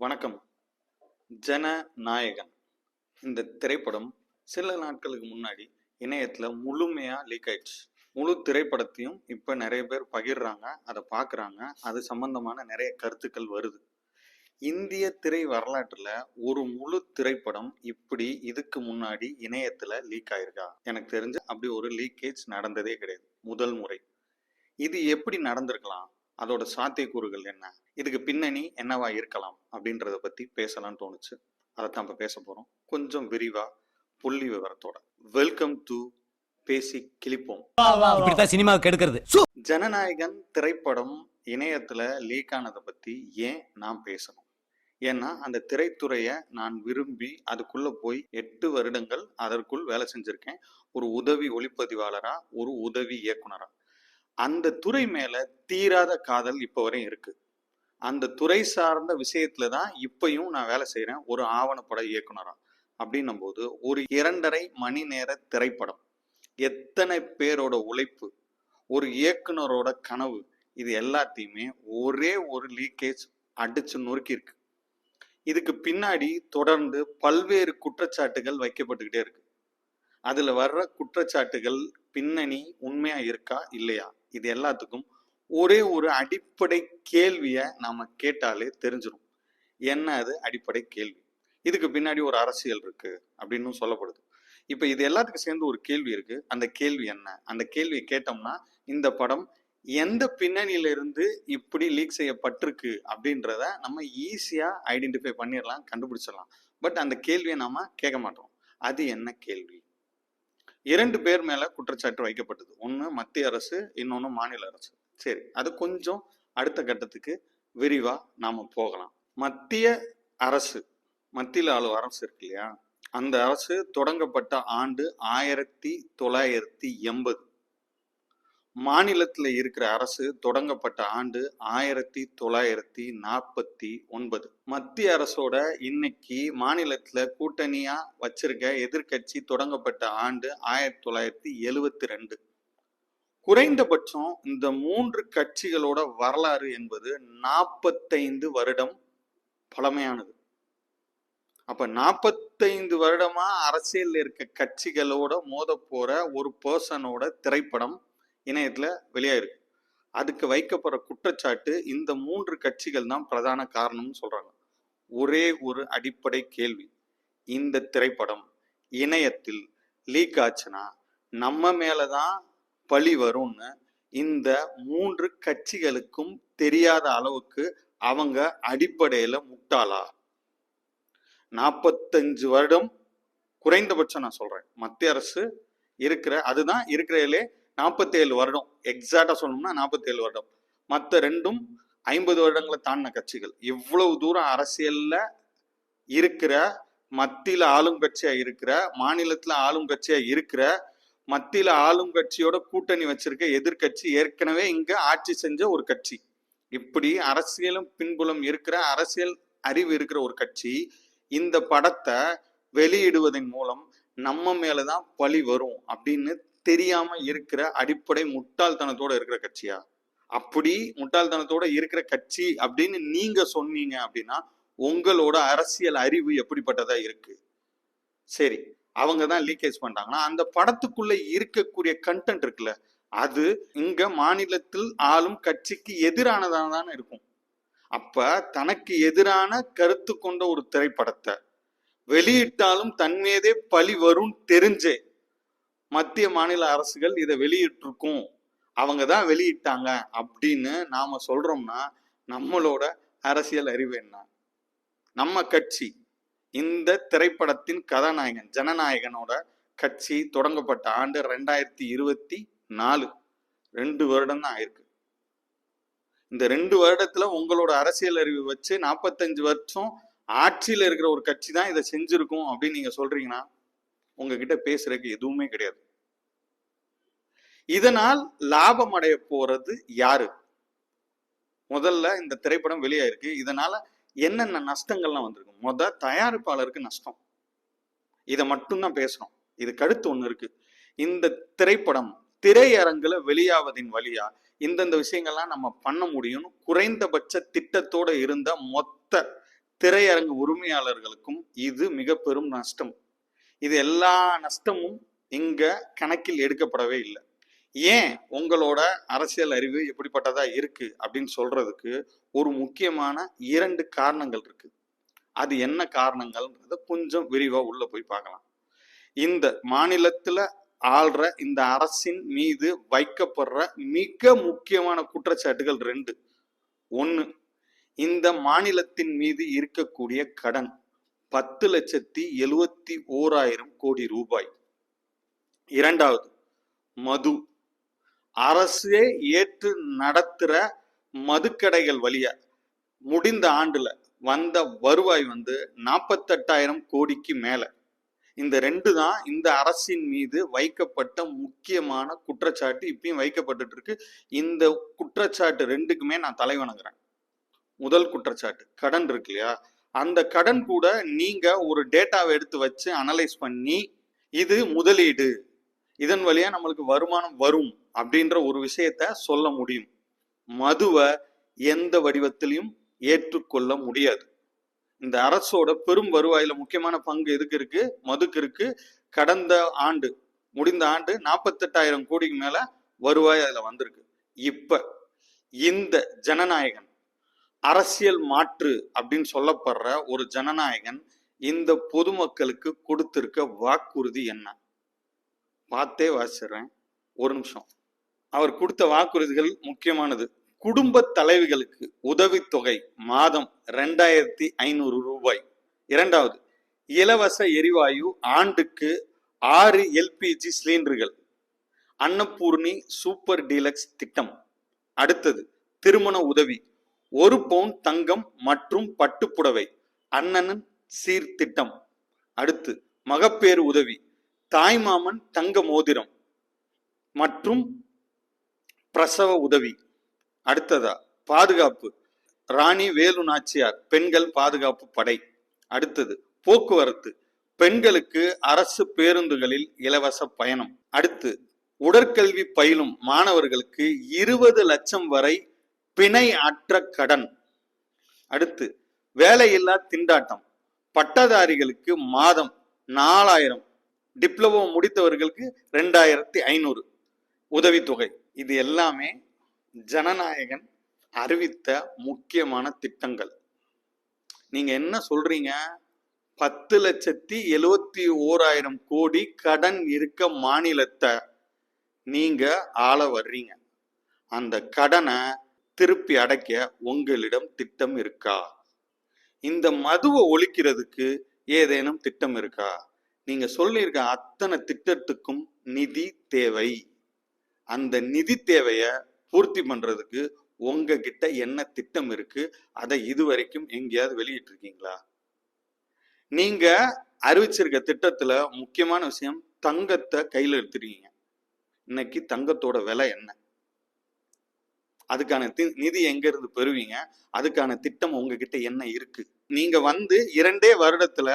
வணக்கம். ஜனநாயகன் இந்த திரைப்படம் சில நாட்களுக்கு முன்னாடி இணையத்துல முழுமையா லீக் ஆயிடுச்சு. முழு திரைப்படத்தையும் இப்ப நிறைய பேர் பகிர்றாங்க, அதை பார்க்கறாங்க. அது சம்பந்தமான நிறைய கருத்துக்கள் வருது. இந்திய திரை வரலாற்றுல ஒரு முழு திரைப்படம் இப்படி இதுக்கு முன்னாடி இணையத்துல லீக் ஆயிருக்கா? எனக்கு தெரிஞ்சு அப்படி ஒரு லீக்கேஜ் நடந்ததே கிடையாது. முதல் முறை. இது எப்படி நடந்திருக்கலாம்? அதோட சாத்தியக்கூறுகள் என்ன? இதுக்கு பின்னணி என்னவா இருக்கலாம் அப்படின்றத பத்தி பேசலாம்னு தோணுச்சு. அதைத்தான் இப்ப பேச போறோம், கொஞ்சம் விரிவா புள்ளி விவரத்தோட. வெல்கம் டு பேசி கிளிப்போம். இப்படித்தான் சினிமாவுக்கு எடுக்கிறது. ஜனநாயகன் திரைப்படம் இணையத்துல லீக் ஆனதை பத்தி ஏன் நான் பேசணும்? ஏன்னா அந்த திரைத்துறையை நான் விரும்பி அதுக்குள்ள போய் 8 வருடங்கள் அதற்குள் வேலை செஞ்சிருக்கேன். ஒரு உதவி ஒளிப்பதிவாளரா, ஒரு உதவி இயக்குனரா. அந்த துறை மேல தீராத காதல் இப்ப வரையும் இருக்கு. அந்த துறை சார்ந்த விஷயத்துல தான் இப்பயும் நான் வேலை செய்யறேன், ஒரு ஆவணப்பட இயக்குனரா. அப்படின்னும் போது ஒரு 2.5 மணி நேர திரைப்படம், எத்தனை பேரோட உழைப்பு, ஒரு இயக்குனரோட கனவு, இது எல்லாத்தையுமே ஒரே ஒரு லீக்கேஜ் அடிச்சு நொறுக்கி இருக்கு. இதுக்கு பின்னாடி தொடர்ந்து பல்வேறு குற்றச்சாட்டுகள் வைக்கப்பட்டுக்கிட்டே இருக்கு. அதுல வர்ற குற்றச்சாட்டுகள் பின்னணி உண்மையா இருக்கா இல்லையா, இது எல்லாத்துக்கும் ஒரே ஒரு அடிப்படை கேள்விய நாம கேட்டாலே தெரிஞ்சிடும். என்ன அது அடிப்படை கேள்வி? இதுக்கு பின்னாடி ஒரு அரசியல் இருக்கு அப்படின்னு சொல்லப்படுது. இப்ப இது எல்லாத்துக்கும் சேர்ந்து ஒரு கேள்வி இருக்கு. அந்த கேள்வி என்ன? அந்த கேள்வியை கேட்டோம்னா இந்த படம் எந்த பின்னணியில இருந்து இப்படி லீக் செய்யப்பட்டிருக்கு அப்படின்றத நம்ம ஈஸியா ஐடென்டிஃபை பண்ணிடலாம், கண்டுபிடிச்சிடலாம். பட் அந்த கேள்வியை நாம கேட்க மாட்டோம். அது என்ன கேள்வி? 2 பேர் மேல குற்றச்சாட்டு வைக்கப்பட்டது. ஒண்ணு மத்திய அரசு, இன்னொன்னு மாநில அரசு. சரி, அது கொஞ்சம் அடுத்த கட்டத்துக்கு விரிவா நாம போகலாம். மத்திய அரசு, மத்தியில ஆளும் அரசு இருக்கு இல்லையா, அந்த அரசு தொடங்கப்பட்ட ஆண்டு 1980. மாநிலத்துல இருக்கிற அரசு தொடங்கப்பட்ட ஆண்டு 1949. மத்திய அரசோட இன்னைக்கு மாநிலத்துல கூட்டணியா வச்சிருக்க எதிர்கட்சி தொடங்கப்பட்ட ஆண்டு 1972. குறைந்தபட்சம் இந்த 3 கட்சிகளோட வரலாறு என்பது 45 வருடம் பழமையானது. அப்ப 45 வருடமா அரசியல் இருக்க கட்சிகளோட மோத போற ஒரு பர்சனோட திரைப்படம் இணையத்துல வெளியாயிருக்கு. அதுக்கு வைக்கப்படுற குற்றச்சாட்டு இந்த 3 கட்சிகள் தான் பிரதான காரணம்னு சொல்றாங்க. ஒரே ஒரு அடிப்படை கேள்வி, இந்த திரைப்படம் இணையத்தில் லீக் ஆச்சுன்னா நம்ம மேலதான் பழி வரும்னு இந்த 3 கட்சிகளுக்கும் தெரியாத அளவுக்கு அவங்க அடிப்படையில முட்டாளா? 45 வருடம் குறைந்தபட்சம் நான் சொல்றேன். மத்திய அரசு இருக்கிற, அதுதான் இருக்கிறதுலே 47 வருடம், எக்ஸாக்டா சொல்லணும்னா 47 வருடம். மற்ற ரெண்டும் 50 வருடங்களை தாண்டின கட்சிகள். இவ்வளவு தூரம் அரசியல்ல இருக்கிற, மத்தியில ஆளும் கட்சியா இருக்கிற, மாநிலத்துல ஆளும் கட்சியா இருக்கிற, மத்தியில ஆளும் கட்சியோட கூட்டணி வச்சிருக்க எதிர்கட்சி ஏற்கனவே இங்க ஆட்சி செஞ்ச ஒரு கட்சி. இப்படி அரசியலும் பின்புலம் இருக்கிற, அரசியல் அறிவு இருக்கிற ஒரு கட்சி இந்த படத்தை வெளியிடுவதன் மூலம் நம்ம மேலதான் பழி வரும் அப்படின்னு தெரியாம இருக்கிற அடிப்படை முட்டாள்தனத்தோட இருக்கிற கட்சியா? அப்படி முட்டாள்தனத்தோட இருக்கிற கட்சி அப்படின்னு நீங்க சொன்னீங்க அப்படின்னா உங்களோட அரசியல் அறிவு எப்படிப்பட்டதா இருக்கு? சரி, அவங்க தான் லீக்கேஜ் பண்றாங்கன்னா அந்த படத்துக்குள்ள இருக்கக்கூடிய கண்டென்ட் இருக்குல்ல, அது இங்க மாநிலத்தில் ஆளும் கட்சிக்கு எதிரானதாக தானே இருக்கும். அப்ப தனக்கு எதிரான கருத்து கொண்ட ஒரு திரைப்படத்தை வெளியிட்டாலும் தன்மீதே பழி வரும் தெரிஞ்சே மத்திய மாநில அரசுகள் இதை வெளியிட்டிருக்கும், அவங்க தான் வெளியிட்டாங்க அப்படின்னு நாம சொல்றோம்னா நம்மளோட அரசியல் அறிவு என்ன? நம்ம கட்சி, இந்த திரைப்படத்தின் கதாநாயகன் ஜனநாயகனோட கட்சி தொடங்கப்பட்ட ஆண்டு 2024. 2 வருடம் தான் ஆயிருக்கு. இந்த 2 வருடத்துல உங்களோட அரசியல் அறிவு வச்சு 45 வருஷம் ஆட்சியில இருக்கிற ஒரு கட்சி தான் இதை செஞ்சிருக்கும் அப்படின்னு நீங்க சொல்றீங்கன்னா உங்ககிட்ட பேசுறதுக்கு எதுவுமே கிடையாது. இதனால் லாபம் அடைய போறது யாரு? முதல்ல இந்த திரைப்படம் வெளியாயிருக்கு, இதனால என்னென்ன நஷ்டங்கள்லாம் வந்திருக்கு? தயாரிப்பாளருக்கு நஷ்டம். இதை மட்டும்தான் பேசுறோம். இதுக்கு அடுத்து ஒண்ணு இருக்கு. இந்த திரைப்படம் திரையரங்குல வெளியாவதின் வழியா இந்தந்த விஷயங்கள்லாம் நம்ம பண்ண முடியும்னு குறைந்தபட்ச திட்டத்தோட இருந்த மொத்த திரையரங்கு உரிமையாளர்களுக்கும் இது மிக பெரும் நஷ்டம். இது எல்லா நஷ்டமும் இங்க கணக்கில் எடுக்கப்படவே இல்லை. ஏன் உங்களோட அரசியல் அறிவு எப்படிப்பட்டதா இருக்கு அப்படின்னு சொல்றதுக்கு ஒரு முக்கியமான 2 காரணங்கள் இருக்கு. அது என்ன காரணங்கள்ன்றத கொஞ்சம் விரிவா உள்ள போய் பார்க்கலாம். இந்த மாநிலத்துல ஆள்ற இந்த அரசின் மீது வைக்கப்படுற மிக முக்கியமான குற்றச்சாட்டுகள் 2. 1, இந்த மாநிலத்தின் மீது இருக்கக்கூடிய கடன் 10,71,000 கோடி ரூபாய். 2வது, மது. அரசே ஏற்று நடத்துற மதுக்கடைகள் வழியா முடிந்த ஆண்டுல வந்த வருவாய் 48,000 கோடிக்கு மேல. இந்த 2 தான் இந்த அரசின் மீது வைக்கப்பட்ட முக்கியமான குற்றச்சாட்டு. இப்பயும் வைக்கப்பட்டு இருக்கு. இந்த குற்றச்சாட்டு 2க்குமே நான் தலை வணங்குறேன். முதல் குற்றச்சாட்டு கடன் இருக்கு இல்லையா, அந்த கடன் கூட நீங்க ஒரு டேட்டாவை எடுத்து வச்சு அனலைஸ் பண்ணி இது முதலீடு, இதன் வழியா நம்மளுக்கு வருமானம் வரும் அப்படின்ற ஒரு விஷயத்த சொல்ல முடியும். மதுவை எந்த வடிவத்திலையும் ஏற்றுக்கொள்ள முடியாது. இந்த அரசோட பெரும் வருவாயில முக்கியமான பங்கு எதுக்கு இருக்கு? மதுக்கு இருக்கு. கடந்த ஆண்டு முடிந்த ஆண்டு 48,000 கோடிக்கு மேல வருவாய் அதுல வந்திருக்கு. இப்ப இந்த ஜனநாயகன், அரசியல் மாற்று அப்படின்னு சொல்லப்படுற ஒரு ஜனநாயகன் இந்த பொதுமக்களுக்கு கொடுத்திருக்க வாக்குறுதி என்ன? பார்த்தே வாசிடுறேன், ஒரு நிமிஷம். அவர் கொடுத்த வாக்குறுதிகள் முக்கியமானது. குடும்ப தலைவிகளுக்கு உதவித்தொகை மாதம் 2,500 ரூபாய். 2வது, இலவச எரிவாயு ஆண்டுக்கு 6 LPG சிலிண்டர்கள். அன்னபூர்ணி சூப்பர் டீலக்ஸ் திட்டம். அடுத்தது, திருமண உதவி 1 பவுன் தங்கம் மற்றும் பட்டுப்புடவை அண்ணனின் சீர்திட்டம். அடுத்து, மகப்பேறு உதவி, தாய்மாமன் தங்க மோதிரம் மற்றும் பிரசவ உதவி. அடுத்ததா, பாதுகாப்பு, ராணி வேலு நாச்சியார் பெண்கள் பாதுகாப்பு படை. அடுத்தது, போக்குவரத்து, பெண்களுக்கு அரசு பேருந்துகளில் இலவச பயணம். அடுத்து, உடற்கல்வி பயிலும் மாணவர்களுக்கு 20 லட்சம் வரை பிணை அற்ற கடன். அடுத்து, வேலையில்லா திண்டாட்டம், பட்டதாரிகளுக்கு மாதம் 4,000, டிப்ளமோ முடித்தவர்களுக்கு 2,500 உதவித்தொகை. இது எல்லாமே ஜனநாயகன் அறிவித்த முக்கியமான திட்டங்கள். நீங்க என்ன சொல்றீங்க? 10,71,000 கோடி கடன் இருக்க மாநிலத்தை நீங்க ஆள வர்றீங்க. அந்த கடனை திருப்பி அடைக்க உங்களிடம் திட்டம் இருக்கா? இந்த மதுவை ஒழிக்கிறதுக்கு ஏதேனும் திட்டம் இருக்கா? நீங்க சொல்லியிருக்க அத்தனை திட்டத்துக்கும் நிதி தேவை. அந்த நிதி தேவைய பூர்த்தி பண்றதுக்கு உங்ககிட்ட என்ன திட்டம் இருக்கு? அதை இதுவரைக்கும் எங்கேயாவது வெளியிட்டு இருக்கீங்களா? நீங்க அறிவிச்சிருக்க திட்டத்துல முக்கியமான விஷயம், தங்கத்தை கையில எடுத்துருக்கீங்க. இன்னைக்கு தங்கத்தோட விலை என்ன? அதுக்கான நிதி எங்க இருந்து பெறுவீங்க? அதுக்கான திட்டம் உங்ககிட்ட என்ன இருக்கு? நீங்க 2 வருடத்துல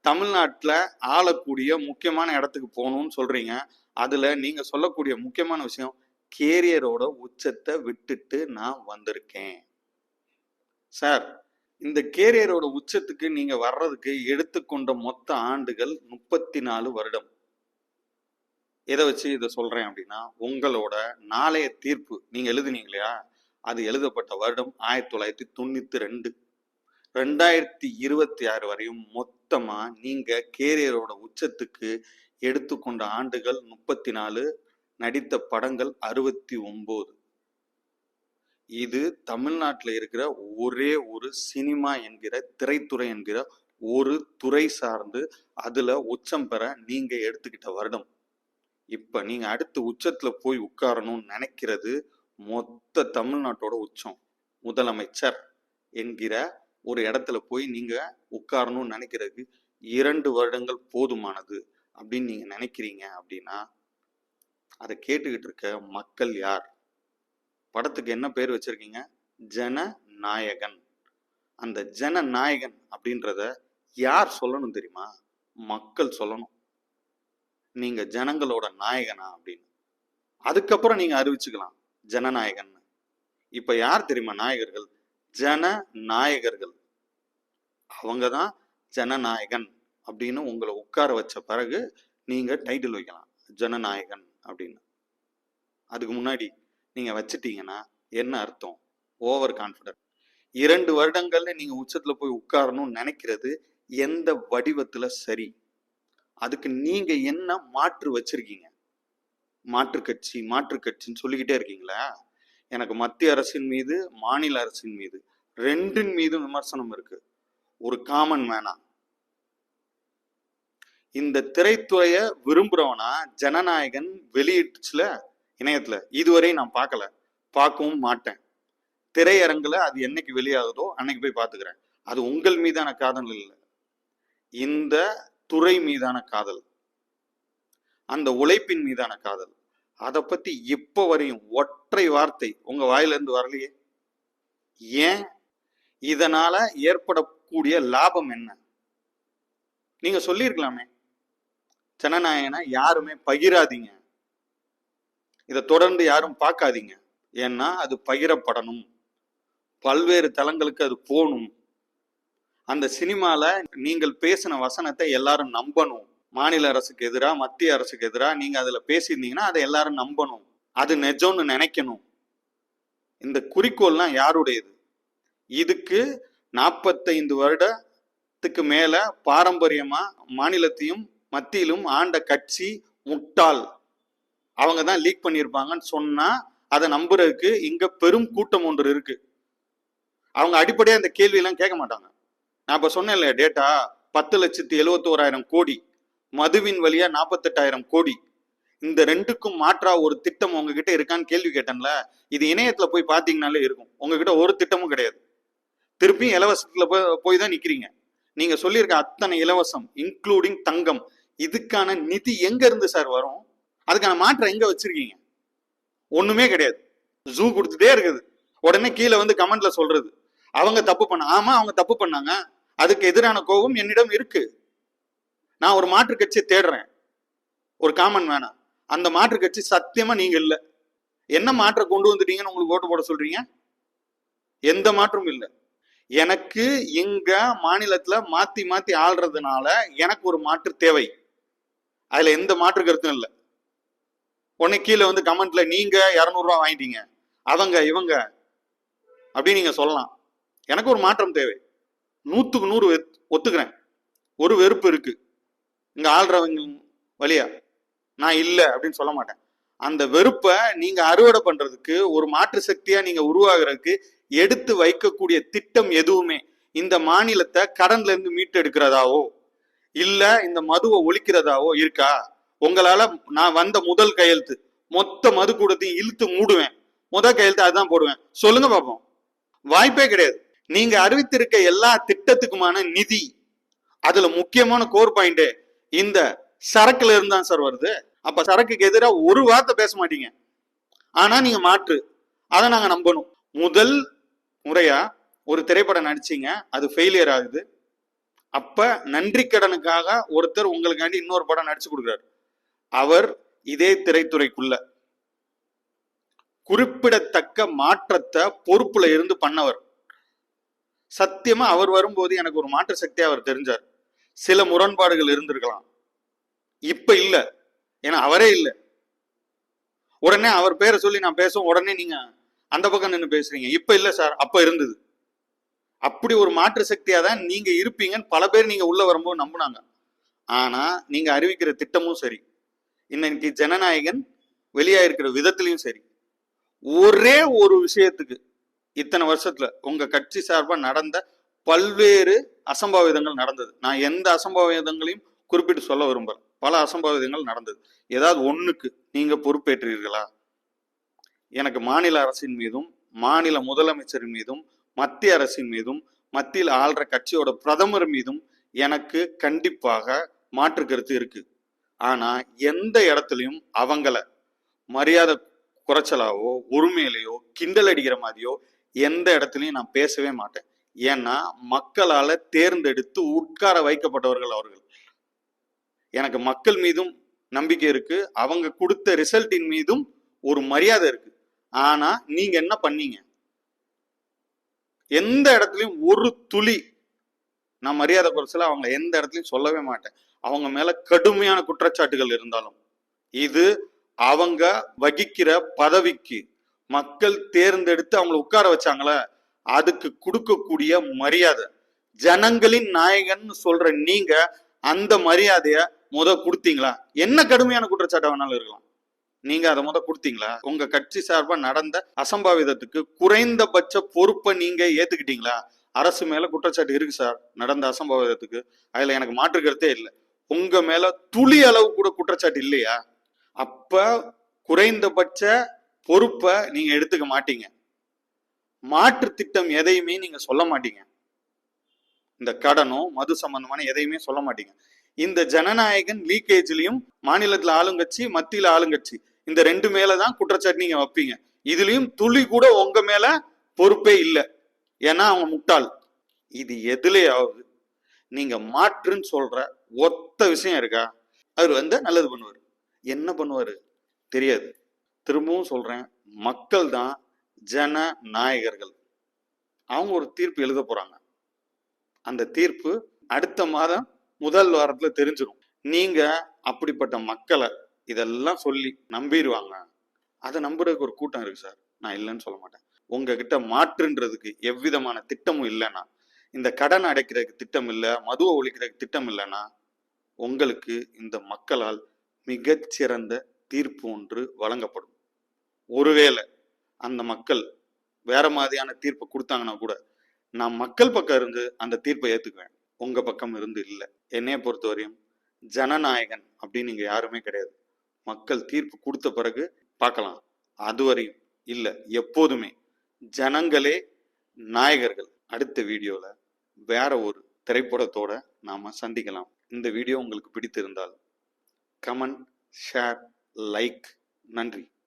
தமிழ்நாட்டுல ஆளக்கூடிய முக்கியமான இடத்துக்கு போகணும்னு சொல்றீங்க. அதுல நீங்க சொல்லக்கூடிய முக்கியமான விஷயம், கேரியரோட உச்சத்தை விட்டுட்டு நான் வந்திருக்கேன். சார், இந்த கேரியரோட உச்சத்துக்கு நீங்க வர்றதுக்கு எடுத்துக்கொண்ட மொத்த ஆண்டுகள் 34 வருடம். எதை வச்சு இதை சொல்றேன் அப்படின்னா, உங்களோட நாளைய தீர்ப்பு நீங்க எழுதுனீங்க இல்லையா, அது எழுதப்பட்ட வருடம் 1992. 2026 வரையும் மொத்தமா நீங்க கேரியரோட உச்சத்துக்கு எடுத்துக்கொண்ட ஆண்டுகள் 34, நடித்த படங்கள் 69. இது தமிழ்நாட்டில் இருக்கிற ஒரே ஒரு சினிமா என்கிற திரைத்துறை என்கிற ஒரு துறை சார்ந்து அதுல உச்சம் பெற நீங்க எடுத்துக்கிட்ட வருடம். இப்ப நீங்க அடுத்து உச்சத்துல போய் உட்காரணும்னு நினைக்கிறது மொத்த தமிழ்நாட்டோட உச்சம். முதலமைச்சர் என்கிற ஒரு இடத்துல போய் நீங்க உட்காரணும்னு நினைக்கிறதுக்கு 2 வருடங்கள் போதுமானது அப்படின்னு நீங்க நினைக்கிறீங்க அப்படின்னா, அதை கேட்டுக்கிட்டு இருக்க மக்கள் யார்? படத்துக்கு என்ன பேர் வச்சிருக்கீங்க? ஜனநாயகன். அந்த ஜனநாயகன் அப்படின்றத யார் சொல்லணும் தெரியுமா? மக்கள் சொல்லணும். நீங்க ஜனங்களோட நாயகனா அப்படின்னு. அதுக்கப்புறம் நீங்க அறிவிச்சுக்கலாம் ஜனநாயகன். இப்ப யார் தெரியுமா நாயகர்கள்? ஜனநாயகர்கள். அவங்க தான் ஜனநாயகன் அப்படின்னு உங்களை உட்கார வச்ச பிறகு நீங்க டைட்டில் வைக்கலாம் ஜனநாயகன் அப்படின்னு. அதுக்கு முன்னாடி நீங்க வச்சிட்டீங்கன்னா என்ன அர்த்தம்? Over confident. 2 வருடங்கள்ல நீங்க உச்சத்துல போய் உட்காரணும்னு நினைக்கிறது எந்த வடிவத்துல சரி? அதுக்கு நீங்க என்ன மாற்று வச்சிருக்கீங்க? மாற்று கட்சின்னு சொல்லிக்கிட்டே இருக்கீங்களா? எனக்கு மத்திய அரசின் மீது மாநில அரசின் மீது 2 மீதும் விமர்சனம் இருக்கு. ஒரு காமன் மேனா இந்த திரைத்துறைய விரும்புறவனா ஜனநாயகன் வெளியிட்டுச்சுல இணையத்துல, இதுவரை நான் பார்க்கல, பார்க்கவும் மாட்டேன். திரையரங்குல அது என்னைக்கு வெளியாகுதோ அன்னைக்கு போய் பார்த்துக்கிறேன். அது உங்கள் மீதான காதல் இல்லை, இந்த துறை மீதான காதல், அந்த உழைப்பின் மீதான காதல். அதை பத்தி இப்ப வரையும் ஒற்றை வார்த்தை உங்க வாயிலிருந்து வரலையே. ஏன்? இதனால ஏற்படக்கூடிய லாபம் என்ன? நீங்க சொல்லியிருக்கலாமே, ஜனநாயகனை யாருமே பகிராதீங்க, இதை தொடர்ந்து யாரும் பார்க்காதீங்க, ஏன்னா அது பகிரப்படணும், பல்வேறு தளங்களுக்கு அது போகணும். அந்த சினிமால நீங்கள் பேசின வசனத்தை எல்லாரும் நம்பணும். மாநில அரசுக்கு எதிரா மத்திய அரசுக்கு எதிரா நீங்க அதுல பேசியிருந்தீங்கன்னா அதை எல்லாரும் நம்பணும், அது நிஜம்னு நினைக்கணும். இந்த குறிக்கோள்லாம் யாருடையது? இதுக்கு 45 வருடத்துக்கு மேல பாரம்பரியமா மாநிலத்தையும் மத்தியிலும் ஆண்ட கட்சி முட்டாள், அவங்க தான் லீக் பண்ணியிருப்பாங்கன்னு சொன்னா அதை நம்புறதுக்கு இங்க பெரும் கூட்டம் ஒன்று இருக்கு. அவங்க அடிப்படையா இந்த கேள்வி எல்லாம் கேட்க மாட்டாங்க. நான் இப்ப சொன்னேன் இல்லையா டேட்டா, 10,71,000 கோடி, மதுவின் வழியா 48,000 கோடி. இந்த 2க்கும் மாற்றா ஒரு திட்டம் உங்ககிட்ட இருக்கான்னு கேள்வி கேட்டேன்ல, இது இணையத்துல போய் பாத்தீங்கன்னாலே இருக்கும். உங்ககிட்ட ஒரு திட்டமும் கிடையாது. திருப்பியும் இலவசத்துல போய் தான் நிக்கிறீங்க. நீங்க சொல்லியிருக்க அத்தனை இலவசம் இன்க்ளூடிங் தங்கம், இதுக்கான நிதி எங்க இருந்து சார் வரும்? அதுக்கான மாற்றம் எங்க வச்சிருக்கீங்க? ஒண்ணுமே கிடையாது. ஜூ கொடுத்துட்டே இருக்குது. உடனே கீழே வந்து கமெண்ட்ல சொல்றது அவங்க தப்பு பண்ண. ஆமா, அவங்க தப்பு பண்ணாங்க, அதுக்கு எதிரான கோபம் என்னிடம் இருக்கு. நான் ஒரு மாற்று கட்சியை தேடுறேன், ஒரு காமன் வேணாம். அந்த மாற்று கட்சி சத்தியமா நீங்க இல்ல. என்ன மாற்றம் கொண்டு வந்துட்டீங்கன்னு உங்களுக்கு ஓட்டு போட சொல்றீங்க? எந்த மாற்றமும் இல்லை. எனக்கு இங்க மாநிலத்துல மாத்தி மாத்தி ஆள்றதுனால எனக்கு ஒரு மாற்று தேவை, அதுல எந்த மாற்று கருத்தும் இல்லை. உடனே கீழே வந்து கமெண்ட்ல நீங்க 200 ரூபாய் வாங்கிட்டீங்க, அவங்க இவங்க அப்படின்னு நீங்க சொல்லலாம். எனக்கு ஒரு மாற்றம் தேவை, 100க்கு 100 ஒத்துக்கிறேன். ஒரு வெறுப்பு இருக்கு இங்க ஆள்றவங்க வழியா, நான் இல்ல அப்படின்னு சொல்ல மாட்டேன். அந்த வெறுப்பை நீங்க அறுவடை பண்றதுக்கு, ஒரு மாற்று சக்தியா நீங்க உருவாகிறதுக்கு எடுத்து வைக்கக்கூடிய திட்டம் எதுவுமே இந்த மாநிலத்தை கடன்ல இருந்து மீட்டு எடுக்கிறதாவோ இல்ல இந்த மதுவை ஒழிக்கிறதாவோ இருக்கா? உங்களால நான் வந்த முதல் கையெழுத்து மொத்த மது கூடத்தையும் இழுத்து மூடுவேன், முதல் கையெழுத்து அதுதான் போடுவேன். சொல்லுங்க பாப்போம். வாய்ப்பே கிடையாது. நீங்க அறிவித்திருக்க எல்லா திட்டத்துக்குமான நிதி, அதுல முக்கியமான கோர் பாயிண்ட் இந்த சரக்குல இருந்தான் சார் வருது. அப்ப சரக்குக்கு எதிராக ஒரு வார்த்தை பேச மாட்டீங்க. ஆனா நீங்க மாற்று, அதை நாங்க நம்பணும். முதல் முறையா ஒரு திரைப்படம் நடிச்சீங்க, அது ஃபெயிலியர் ஆகுது. அப்ப நன்றி கடனுக்காக ஒருத்தர் உங்களுக்காண்டி இன்னொரு படம் நடிச்சு கொடுக்குறாரு. அவர் இதே திரைத்துறைக்குள்ள குறிப்பிடத்தக்க மாற்றத்தை பொறுப்புல இருந்து பண்ணவர். சத்தியமா அவர் வரும்போது எனக்கு ஒரு மாற்று சக்தியா அவர் தெரிஞ்சார். சில முரண்பாடுகள் இருந்திருக்கலாம், இப்ப இல்ல, ஏன்னா அவரே இல்லை. உடனே அவர் பேரை சொல்லி நான் பேசுவோம், உடனே நீங்க அந்த பக்கம் நின்று பேசுறீங்க. இப்ப இல்ல சார், அப்ப இருந்தது. அப்படி ஒரு மாற்று சக்தியா தான் நீங்க இருப்பீங்கன்னு பல பேர் நீங்க உள்ள வரும்போது நம்பினாங்க. ஆனா நீங்க அறிவிக்கிற திட்டமும் சரி, இன்னைக்கு ஜனநாயகன் வெளியாயிருக்கிற விதத்திலையும் சரி, ஒரே ஒரு விஷயத்துக்கு இத்தனை வருஷத்துல உங்க கட்சி சார்பா நடந்த பல்வேறு அசம்பாவிதங்கள் நடந்தது. நான் எந்த அசம்பாவிதங்களையும் குறிப்பிட்டு சொல்ல விரும்பல, பல அசம்பாவிதங்கள் நடந்தது. ஏதாவது ஒண்ணுக்கு நீங்க பொறுப்பேற்றீர்களா? எனக்கு மாநில அரசின் மீதும் மாநில முதலமைச்சரின் மீதும் மத்திய அரசின் மீதும் மத்தியில் ஆள்ற கட்சியோட பிரதமர் மீதும் எனக்கு கண்டிப்பாக மாற்று கருத்து இருக்கு. ஆனா எந்த இடத்துலையும் அவங்கள மரியாதை குறைச்சலாவோ உரிமையிலையோ கிண்டல் அடிக்கிற மாதிரியோ எந்த இடத்துலையும் நான் பேசவே மாட்டேன். ஏன்னா மக்களால தேர்ந்தெடுத்து உட்கார வைக்கப்பட்டவர்கள் அவர்கள். எனக்கு மக்கள் மீதும் நம்பிக்கை இருக்கு, அவங்க கொடுத்த ரிசல்ட்டின் மீதும் ஒரு மரியாதை இருக்கு. ஆனா நீங்க என்ன பண்ணீங்க? எந்த இடத்துலயும் ஒரு துளி நான் மரியாதை குறைச்சல அவங்க எந்த இடத்துலயும் சொல்லவே மாட்டேன். அவங்க மேல கடுமையான குற்றச்சாட்டுகள் இருந்தாலும் இது அவங்க வகிக்கிற பதவிக்கு மக்கள் தேர்ந்தெடுத்து அவங்களை உட்கார வச்சாங்களே அதுக்கு கொடுக்கக்கூடிய மரியாதை. ஜனங்களின் நாயகன் சொல்ற நீங்க அந்த மரியாதைய கொடுத்தீங்களா? என்ன கடுமையான குற்றச்சாட்டு வேணாலும் இருக்கலாம், நீங்க அதை கொடுத்தீங்களா? உங்க கட்சி சார்பா நடந்த அசம்பாவிதத்துக்கு குறைந்தபட்ச பொறுப்பை நீங்க ஏத்துக்கிட்டீங்களா? அரசு மேல குற்றச்சாட்டு இருக்கு சார், நடந்த அசம்பாவிதத்துக்கு, அதுல எனக்கு மாற்று கருத்தே இல்லை. உங்க மேல துளி அளவு கூட குற்றச்சாட்டு இல்லையா? அப்ப குறைந்தபட்ச பொறுப்பை நீங்க எடுத்துக்க மாட்டீங்க. மாற்று திட்டம் எதையுமே நீங்க சொல்ல மாட்டீங்க. இந்த கடனோ மது சம்பந்தமான எதையுமே சொல்ல மாட்டீங்க. இந்த ஜனநாயகன் லீக்கேஜ்லயும் மாநிலத்துல ஆளுங்கட்சி மத்தியில ஆளுங்கட்சி இந்த ரெண்டு மேலதான் குற்றச்சாட்டு நீங்க வைப்பீங்க. இதுலயும் துளி கூட உங்க மேல பொறுப்பே இல்லை. ஏன்னா அவங்க முட்டாள். இது எதுலயாவது நீங்க மாற்றுன்னு சொல்ற ஒத்த விஷயம் இருக்கா? அவர் நல்லது பண்ணுவாரு. என்ன பண்ணுவாரு தெரியாது. திரும்பவும் சொல்றேன், மக்கள் தான் ஜனநாயகர்கள். அவங்க ஒரு தீர்ப்பு எழுத போறாங்க. அந்த தீர்ப்பு அடுத்த மாதம் முதல் வாரத்துல தெரிஞ்சிடும். நீங்க அப்படிப்பட்ட மக்களை இதெல்லாம் சொல்லி நம்பிடுவாங்க. அதை நம்புறதுக்கு ஒரு கூட்டம் இருக்கு சார், நான் இல்லைன்னு சொல்ல மாட்டேன். உங்ககிட்ட மாற்றுன்றதுக்கு எவ்விதமான திட்டமும் இல்லைன்னா, இந்த கடன் அடைக்கிறதுக்கு திட்டம் இல்லை, மதுவை ஒழிக்கிறதுக்கு திட்டம் இல்லைன்னா, உங்களுக்கு இந்த மக்களால் மிகச்சிறந்த தீர்ப்பு ஒன்று வழங்கப்படும். ஒருவேளை அந்த மக்கள் வேற மாதிரியான தீர்ப்பு கொடுத்தாங்கன்னா கூட நான் மக்கள் பக்கம் இருந்து அந்த தீர்ப்பை ஏத்துக்குவேன். உங்க பக்கம் இருந்து இல்லை. என்னைய பொறுத்தவரையும் ஜனநாயகன் அப்படின்னு நீங்க யாருமே கிடையாது. மக்கள் தீர்ப்பு கொடுத்த பிறகு பார்க்கலாம், அதுவரையும் இல்லை. எப்போதுமே ஜனங்களே நாயகர்கள். அடுத்த வீடியோல வேற ஒரு திரைப்படத்தோட நாம சந்திக்கலாம். இந்த வீடியோ உங்களுக்கு பிடித்திருந்தால் கமெண்ட், ஷேர், லைக். நன்றி.